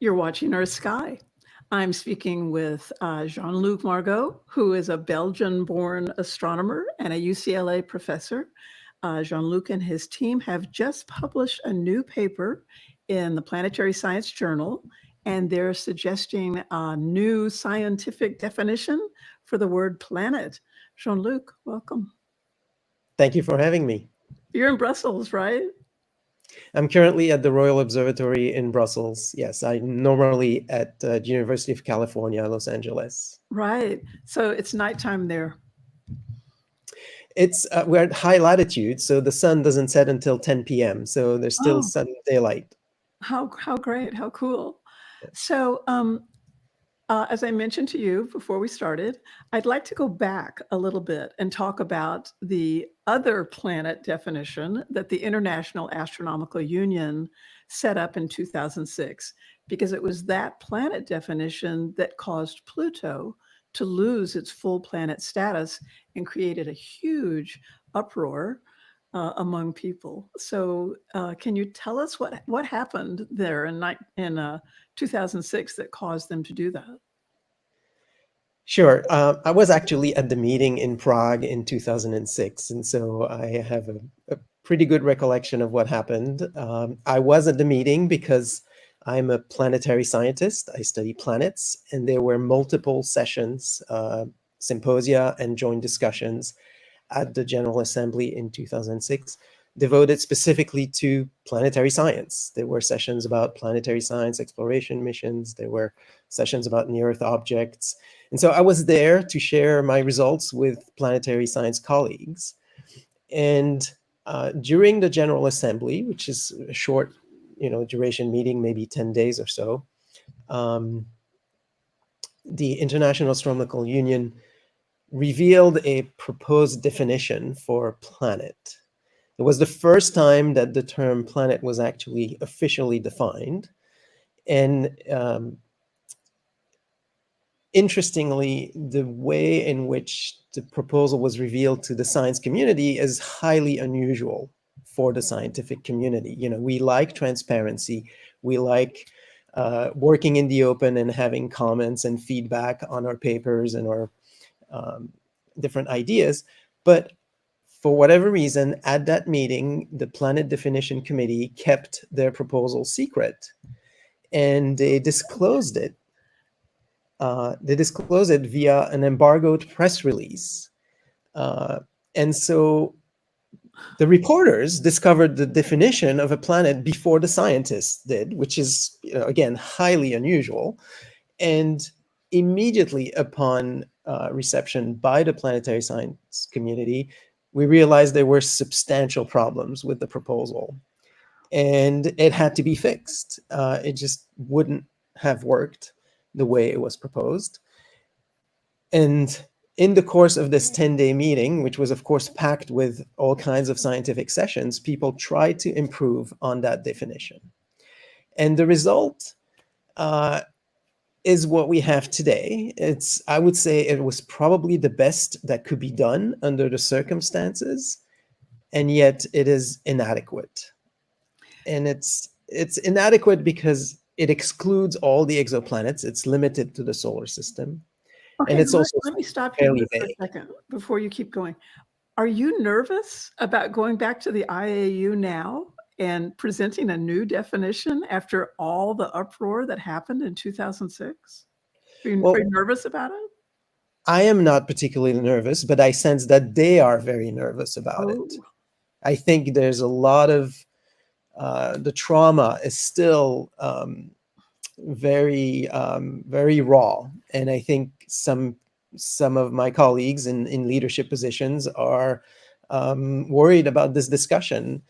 You're watching EarthSky. I'm speaking with Jean-Luc Margot, who is a Belgian-born astronomer and a UCLA professor. Jean-Luc and his team have just published a new paper in the Planetary Science Journal, and they're suggesting a new scientific definition for the word planet. Jean-Luc, welcome. Thank you for having me. You're in Brussels, right? I'm currently at the Royal Observatory in Brussels. Yes, I'm normally at the University of California, Los Angeles. Right. So it's nighttime there. It's we're at high latitude, so the sun doesn't set until 10 p.m. So there's still sun daylight. How great! How cool! So, as I mentioned to you before we started, I'd like to go back a little bit and talk about the other planet definition that the International Astronomical Union set up in 2006, because it was that planet definition that caused Pluto to lose its full planet status and created a huge uproar among people. So can you tell us what happened there in 2006 that caused them to do that? Sure. I was actually at the meeting in Prague in 2006, and so I have a pretty good recollection of what happened. I was at the meeting because I'm a planetary scientist. I study planets, and there were multiple sessions, symposia, and joint discussions at the General Assembly in 2006, devoted specifically to planetary science. There were sessions about planetary science exploration missions. There were sessions about near-Earth objects. And so I was there to share my results with planetary science colleagues. And during the General Assembly, which is a short duration meeting, maybe 10 days or so, the International Astronomical Union revealed a proposed definition for planet. It was the first time that the term planet was actually officially defined. And interestingly, the way in which the proposal was revealed to the science community is highly unusual for the scientific community. We like transparency. We like working in the open and having comments and feedback on our papers and our different ideas. But for whatever reason, at that meeting, the Planet Definition Committee kept their proposal secret, and they disclosed it. They disclosed it via an embargoed press release. And so the reporters discovered the definition of a planet before the scientists did, which is, again, highly unusual. And immediately upon reception by the planetary science community, we realized there were substantial problems with the proposal, and it had to be fixed. It just wouldn't have worked the way it was proposed. And in the course of this 10-day meeting, which was, of course, packed with all kinds of scientific sessions, people tried to improve on that definition. And the result is what we have today. I would say it was probably the best that could be done under the circumstances, and yet it is inadequate. And it's inadequate because it excludes all the exoplanets. It's limited to the solar system. Okay, and it's also let me stop you for a second before you keep going. Are you nervous about going back to the IAU now and presenting a new definition after all the uproar that happened in 2006? Are you nervous about it? I am not particularly nervous, but I sense that they are very nervous about it. I think there's a lot of the trauma is still very raw, and I think some of my colleagues in leadership positions are worried about this discussion.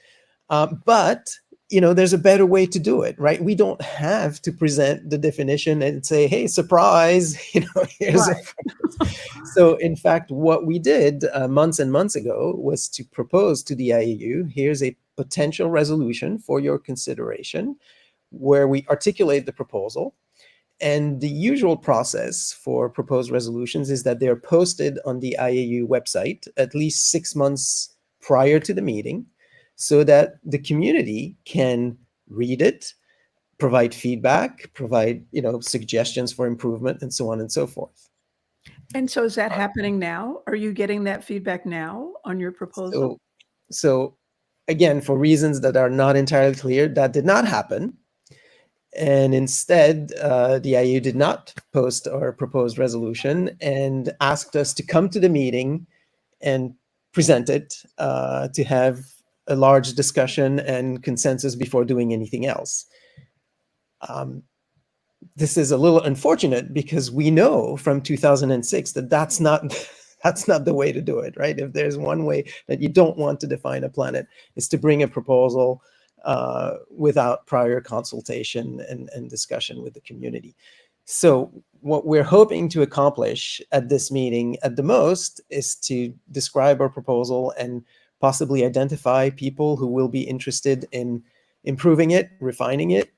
But there's a better way to do it, right? We don't have to present the definition and say, "Hey, surprise!" Here's right. So, in fact, what we did months and months ago was to propose to the IAU, here's a potential resolution for your consideration, where we articulate the proposal. And the usual process for proposed resolutions is that they're posted on the IAU website at least 6 months prior to the meeting, so that the community can read it, provide feedback, provide, suggestions for improvement, and so on and so forth. And so is that happening now? Are you getting that feedback now on your proposal? So again, for reasons that are not entirely clear, that did not happen. And instead, the IAU did not post our proposed resolution and asked us to come to the meeting and present it, to have a large discussion and consensus before doing anything else. This is a little unfortunate because we know from 2006 that that's not that's not the way to do it, right? If there's one way that you don't want to define a planet, is to bring a proposal without prior consultation and discussion with the community. So what we're hoping to accomplish at this meeting at the most is to describe our proposal and possibly identify people who will be interested in improving it, refining it.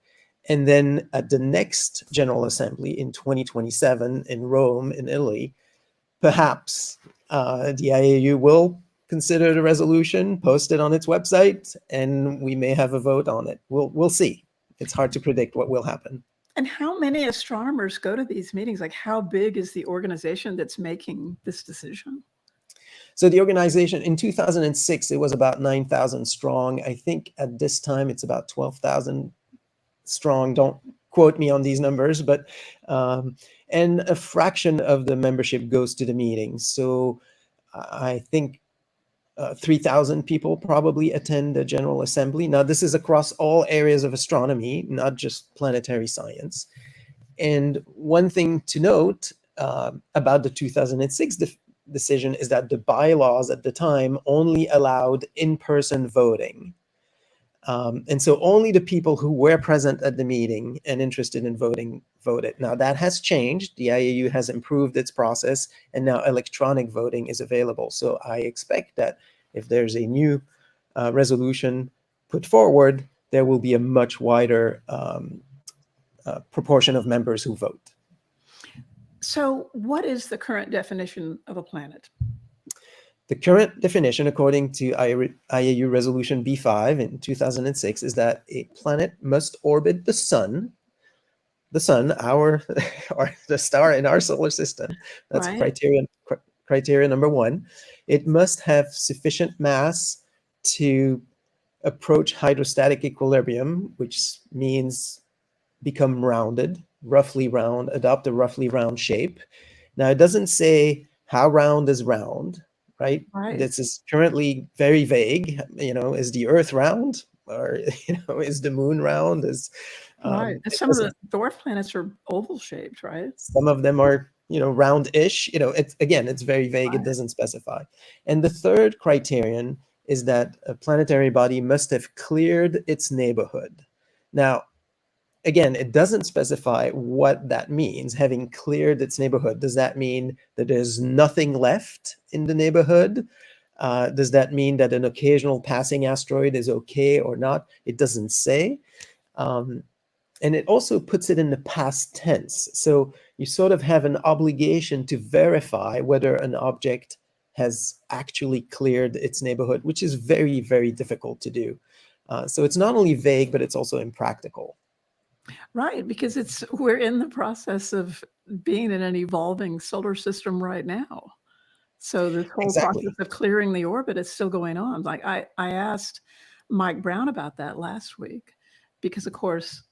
And then at the next General Assembly in 2027 in Rome, in Italy, perhaps the IAU will consider the resolution, post it on its website, and we may have a vote on it. We'll see. It's hard to predict what will happen. And how many astronomers go to these meetings? Like, how big is the organization that's making this decision? So the organization in 2006, it was about 9,000 strong. I think at this time it's about 12,000 strong. Don't quote me on these numbers, but and a fraction of the membership goes to the meetings. So I think 3,000 people probably attend the General Assembly. Now, this is across all areas of astronomy, not just planetary science. And one thing to note about the 2006 decision is that the bylaws at the time only allowed in-person voting. And so only the people who were present at the meeting and interested in voting voted. Now that has changed. The IAU has improved its process, and now electronic voting is available. So I expect that if there's a new resolution put forward, there will be a much wider proportion of members who vote. So what is the current definition of a planet? The current definition, according to IAU Resolution B5 in 2006, is that a planet must orbit the sun, our or the star in our solar system. That's Right. criteria number one. It must have sufficient mass to approach hydrostatic equilibrium, which means become rounded, roughly round, adopt a roughly round shape. Now, it doesn't say how round is round, right? Right. This is currently very vague. Is the Earth round, or is the Moon round? Right. And some of the dwarf planets are oval shaped, right? Some of them are, round-ish. It's very vague. Right. It doesn't specify. And the third criterion is that a planetary body must have cleared its neighborhood. Now, again, it doesn't specify what that means, having cleared its neighborhood. Does that mean that there's nothing left in the neighborhood? Does that mean that an occasional passing asteroid is okay or not? It doesn't say. And it also puts it in the past tense. So you sort of have an obligation to verify whether an object has actually cleared its neighborhood, which is very, very difficult to do. So it's not only vague, but it's also impractical. Right, because we're in the process of being in an evolving solar system right now. So this whole Exactly. process of clearing the orbit is still going on. Like I asked Mike Brown about that last week, because of course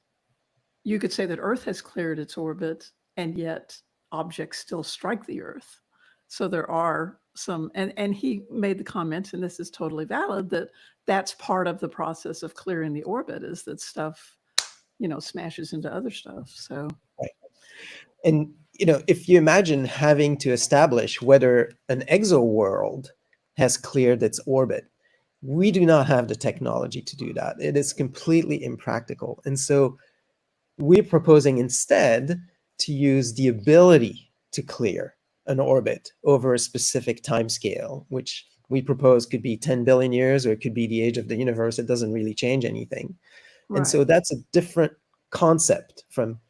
you could say that Earth has cleared its orbit and yet objects still strike the Earth. So there are some, and he made the comment, and this is totally valid, that that's part of the process of clearing the orbit, is that stuff smashes into other stuff. So right. And if you imagine having to establish whether an exoworld has cleared its orbit, we do not have the technology to do that. It is completely impractical. And so we're proposing instead to use the ability to clear an orbit over a specific time scale, which we propose could be 10 billion years, or it could be the age of the universe. It doesn't really change anything. right. And so that's a different concept from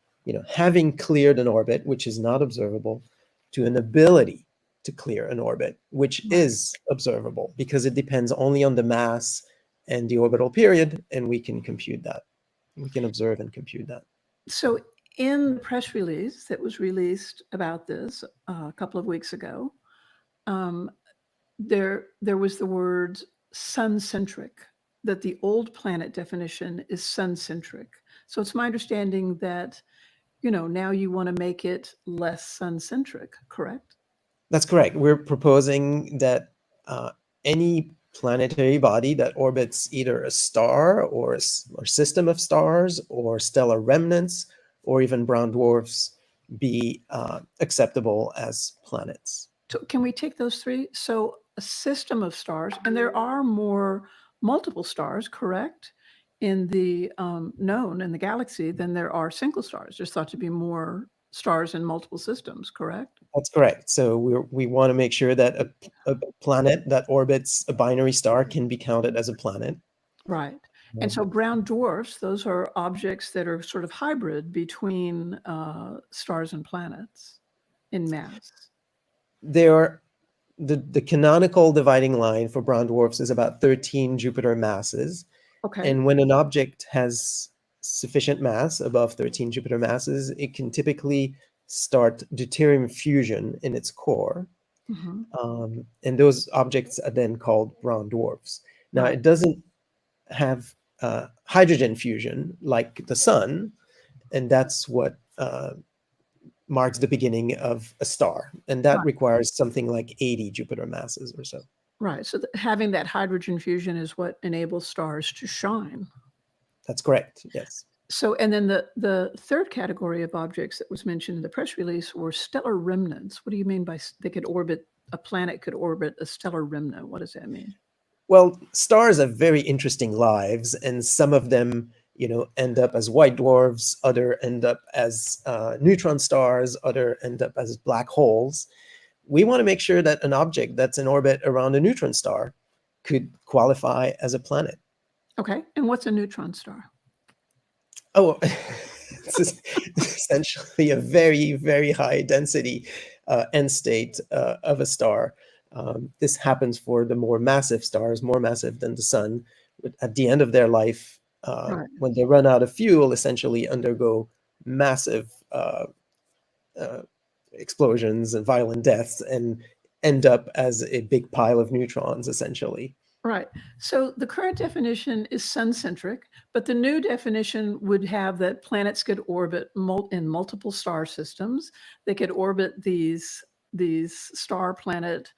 having cleared an orbit, which is not observable, to an ability to clear an orbit, which is observable, because it depends only on the mass and the orbital period, and we can compute that. We can observe and compute that. So in the press release that was released about this a couple of weeks ago, um, there was the word sun-centric, that the old planet definition is sun-centric. So it's my understanding that, now you want to make it less sun-centric, correct? That's correct. We're proposing that any planetary body that orbits either a star or system of stars or stellar remnants or even brown dwarfs be acceptable as planets. So can we take those three? So a system of stars, and there are more multiple stars, correct, in the known in the galaxy than there are single stars. There's thought to be more stars in multiple systems, correct? That's correct. So we want to make sure that a planet that orbits a binary star can be counted as a planet. Right. And so brown dwarfs, those are objects that are sort of hybrid between stars and planets in mass. The canonical dividing line for brown dwarfs is about 13 Jupiter masses. Okay. And when an object has sufficient mass, above 13 Jupiter masses, it can typically start deuterium fusion in its core. And those objects are then called brown dwarfs. Now, Right. it doesn't have hydrogen fusion like the sun, and that's what marks the beginning of a star. And that Right. requires something like 80 Jupiter masses or so. Right. So having that hydrogen fusion is what enables stars to shine. That's correct. Yes. So, and then the third category of objects that was mentioned in the press release were stellar remnants. What do you mean by a planet could orbit a stellar remnant? What does that mean? Well, stars have very interesting lives, and some of them, end up as white dwarfs, other end up as neutron stars, other end up as black holes. We want to make sure that an object that's in orbit around a neutron star could qualify as a planet. Okay. And what's a neutron star? Oh, it's essentially a very, very high density end state of a star. This happens for the more massive stars, more massive than the sun. At the end of their life, Right. when they run out of fuel, essentially undergo massive explosions and violent deaths and end up as a big pile of neutrons, essentially. Right. So the current definition is sun-centric, but the new definition would have that planets could orbit in multiple star systems. They could orbit these star planet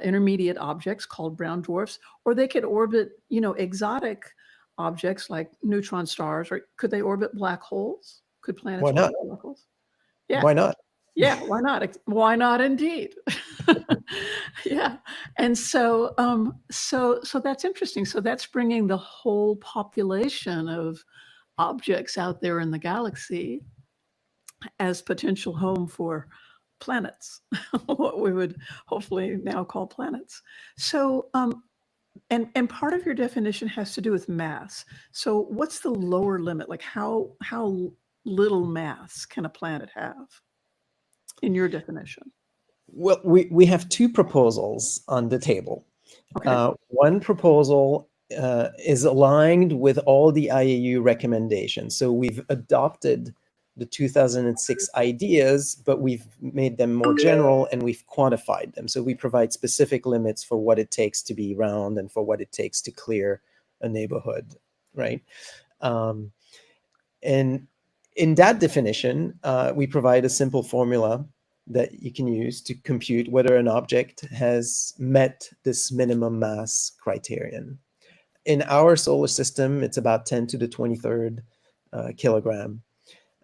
intermediate objects called brown dwarfs, or they could orbit, exotic objects like neutron stars, or could they orbit black holes? Could planets Why not? orbit black holes? Yeah. Why not? Yeah, why not? Why not indeed? Yeah. And so that's interesting. So that's bringing the whole population of objects out there in the galaxy as potential home for planets, what we would hopefully now call planets. So and part of your definition has to do with mass. So what's the lower limit? Like how little mass can a planet have in your definition? Well, we have two proposals on the table. Okay. One proposal is aligned with all the IAU recommendations. So we've adopted the 2006 ideas, but we've made them more general and we've quantified them. So we provide specific limits for what it takes to be round and for what it takes to clear a neighborhood, right? And in that definition, we provide a simple formula that you can use to compute whether an object has met this minimum mass criterion. In our solar system, it's about 10 to the 23rd kilogram,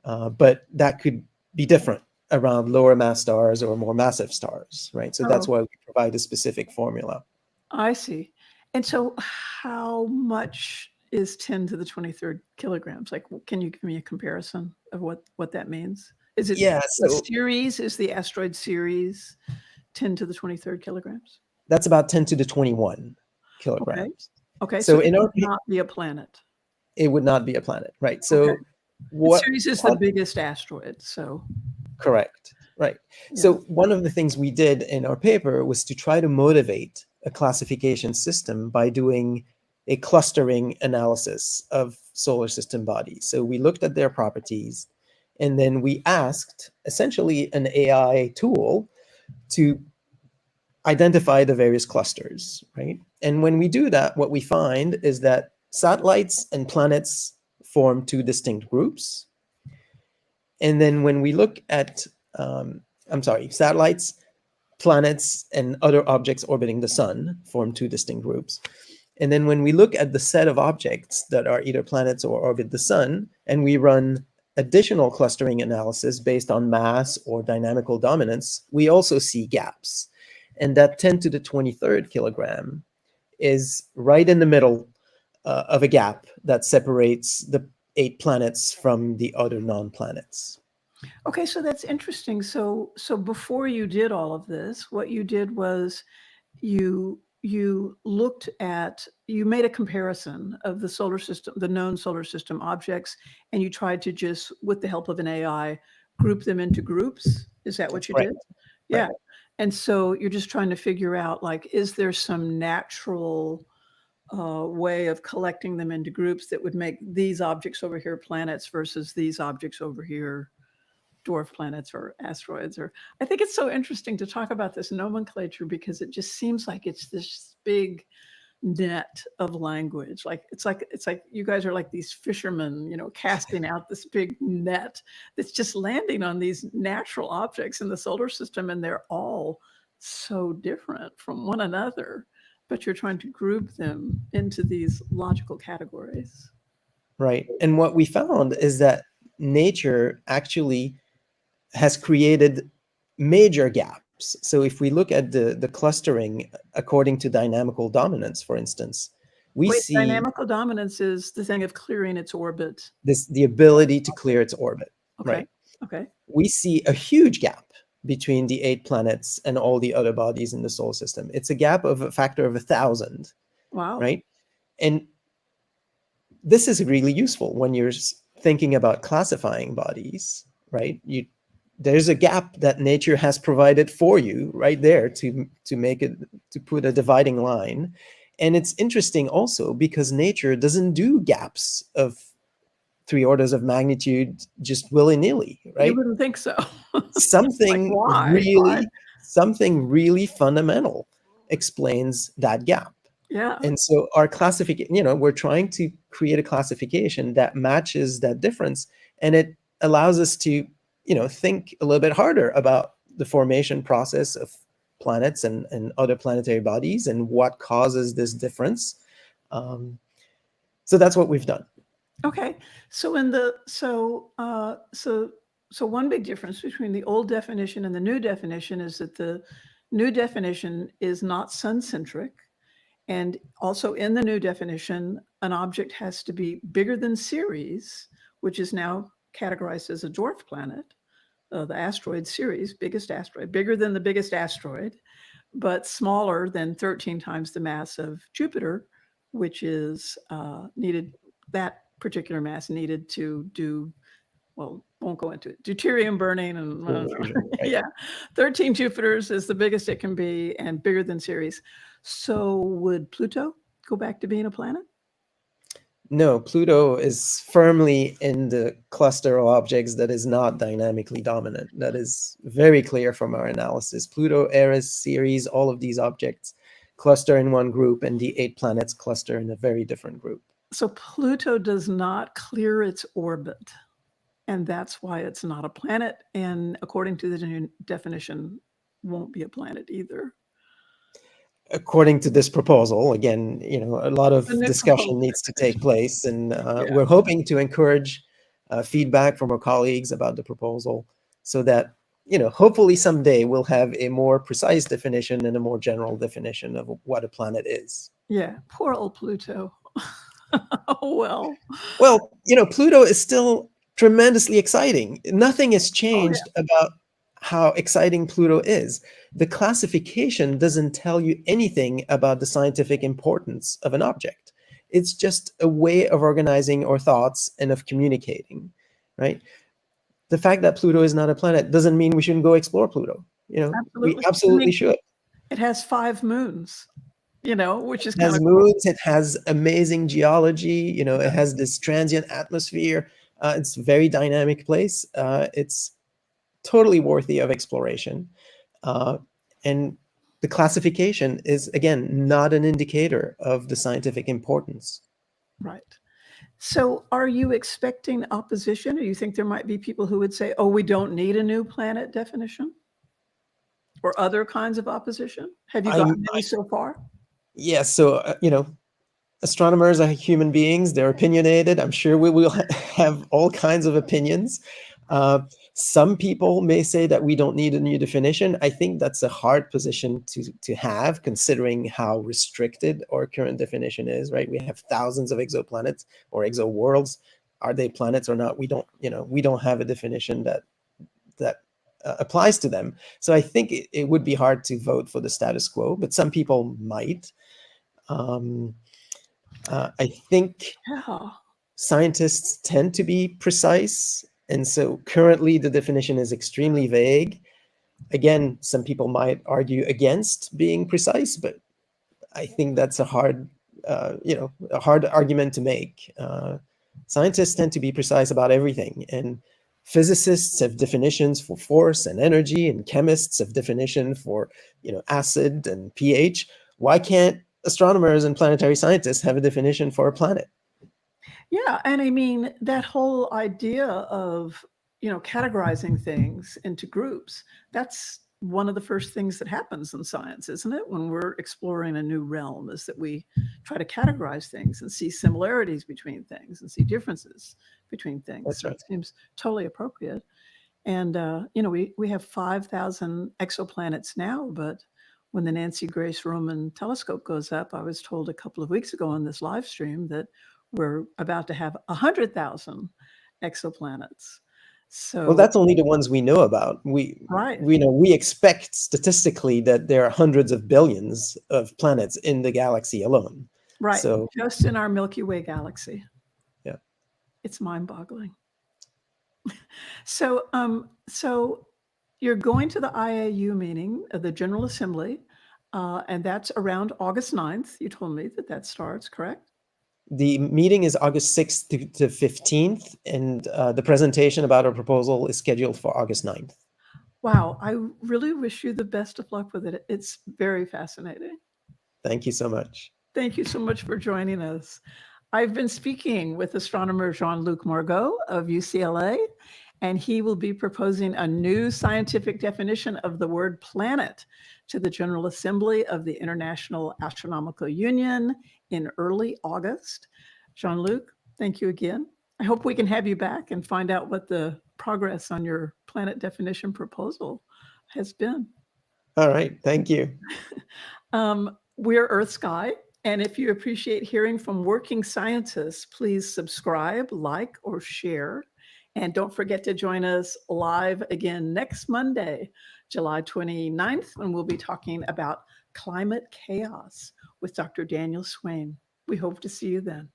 but that could be different around lower mass stars or more massive stars, right? So that's why we provide a specific formula. I see. And so how much is 10 to the 23rd kilograms? Like, can you give me a comparison of what that means? Is it the series? Is the asteroid series 10 to the 23rd kilograms? That's about 10 to the 21 kilograms. Okay. So it would not be a planet. It would not be a planet, right? So the series is the biggest asteroid, so. Correct, right. Yeah. So one of the things we did in our paper was to try to motivate a classification system by doing a clustering analysis of solar system bodies. So we looked at their properties, and then we asked essentially an AI tool to identify the various clusters, right? And when we do that, what we find is that satellites and planets form two distinct groups. And then when we look at, satellites, planets, and other objects orbiting the sun form two distinct groups. And then when we look at the set of objects that are either planets or orbit the sun, and we run additional clustering analysis based on mass or dynamical dominance, we also see gaps. And that 10 to the 23rd kilogram is right in the middle of a gap that separates the 8 planets from the other non-planets. Okay, so that's interesting. So before you did all of this, what you did was you looked at, you made a comparison of the solar system, the known solar system objects, and you tried to just, with the help of an AI, group them into groups. Is that what you did? Yeah. Right. And so you're just trying to figure out, like, is there some natural way of collecting them into groups that would make these objects over here planets versus these objects over here dwarf planets or asteroids? Or I think it's so interesting to talk about this nomenclature because it just seems like it's this big net of language. Like it's like you guys are like these fishermen, you know, casting out this big net that's just landing on these natural objects in the solar system, and they're all so different from one another, but you're trying to group them into these logical categories. Right. And what we found is that nature actually has created major gaps. So if we look at the clustering according to dynamical dominance, for instance, we see dynamical dominance is the thing of clearing its orbit. the ability to clear its orbit. Okay. Right. Okay. We see a huge gap between the 8 planets and all the other bodies in the solar system. It's a gap of a factor of 1,000. Wow. Right. And this is really useful when you're thinking about classifying bodies, right? There's a gap that nature has provided for you right there to make it, to put a dividing line. And it's interesting also because nature doesn't do gaps of 3 orders of magnitude just willy-nilly, right? You wouldn't think so. Something Why? Something really fundamental explains that gap. Yeah. And so our classification, we're trying to create a classification that matches that difference, and it allows us to think a little bit harder about the formation process of planets and other planetary bodies and what causes this difference. So that's what we've done. Okay. So so one big difference between the old definition and the new definition is that the new definition is not sun-centric. And also in the new definition, an object has to be bigger than Ceres, which is now categorized as a dwarf planet. The asteroid Ceres, biggest asteroid, bigger than the biggest asteroid, but smaller than 13 times the mass of Jupiter, which is needed, that particular mass needed to do, well, won't go into it, deuterium burning and Right. yeah, 13 Jupiters is the biggest it can be and bigger than Ceres. So would Pluto go back to being a planet? No, Pluto is firmly in the cluster of objects that is not dynamically dominant. That is very clear from our analysis. Pluto, Eris, Ceres, all of these objects cluster in one group, and the 8 planets cluster in a very different group. So Pluto does not clear its orbit, and that's why it's not a planet, and according to the new definition, won't be a planet either. According to this proposal, again, a lot of discussion needs to take place, and we're hoping to encourage feedback from our colleagues about the proposal so that, hopefully someday we'll have a more precise definition and a more general definition of what a planet is. Yeah, poor old Pluto. Well, Pluto is still tremendously exciting. Nothing has changed about how exciting Pluto is. The classification doesn't tell you anything about the scientific importance of an object. It's just a way of organizing our thoughts and of communicating, right? The fact that Pluto is not a planet doesn't mean we shouldn't go explore Pluto. We absolutely should. It has 5 moons. which is It kind has of cool. moons, it has amazing geology, it has this transient atmosphere. It's a very dynamic place. It's totally worthy of exploration. And the classification is, again, not an indicator of the scientific importance. Right. So are you expecting opposition, or you think there might be people who would say, oh, we don't need a new planet definition? Or other kinds of opposition? Have you gotten any so far? Yeah, so, astronomers are human beings. They're opinionated. I'm sure we will have all kinds of opinions. Some people may say that we don't need a new definition. I think that's a hard position to have, considering how restricted our current definition is, right? We have thousands of exoplanets or exoworlds. Are they planets or not? We don't have a definition that applies to them. So I think it would be hard to vote for the status quo, but some people might. I think Yeah. scientists tend to be precise, and so currently the definition is extremely vague. Again, some people might argue against being precise, but I think that's a hard argument to make. Scientists tend to be precise about everything, and physicists have definitions for force and energy, and chemists have definition for acid and pH. Why can't astronomers and planetary scientists have a definition for a planet? Yeah, and I mean, that whole idea of, categorizing things into groups, that's one of the first things that happens in science, isn't it? When we're exploring a new realm, is that we try to categorize things and see similarities between things and see differences between things. That's So right. it seems totally appropriate. And, we have 5,000 exoplanets now, but when the Nancy Grace Roman telescope goes up, I was told a couple of weeks ago on this live stream that we're about to have 100,000 exoplanets. Well, So, that's only the ones we know about. right, We expect statistically that there are hundreds of billions of planets in the galaxy alone. right. So, Just in our Milky Way galaxy. yeah. It's mind-boggling. So you're going to the IAU meeting of the General Assembly, and that's around August 9th. You told me that starts, correct? The meeting is August 6th to 15th, and the presentation about our proposal is scheduled for August 9th. Wow, I really wish you the best of luck with it. It's very fascinating. Thank you so much. Thank you so much for joining us. I've been speaking with astronomer Jean-Luc Margot of UCLA, and he will be proposing a new scientific definition of the word planet to the General Assembly of the International Astronomical Union in early August. Jean-Luc, thank you again. I hope we can have you back and find out what the progress on your planet definition proposal has been. All right. Thank you. We're EarthSky, and if you appreciate hearing from working scientists, please subscribe, like, or share. And don't forget to join us live again next Monday, July 29th, when we'll be talking about climate chaos with Dr. Daniel Swain. We hope to see you then.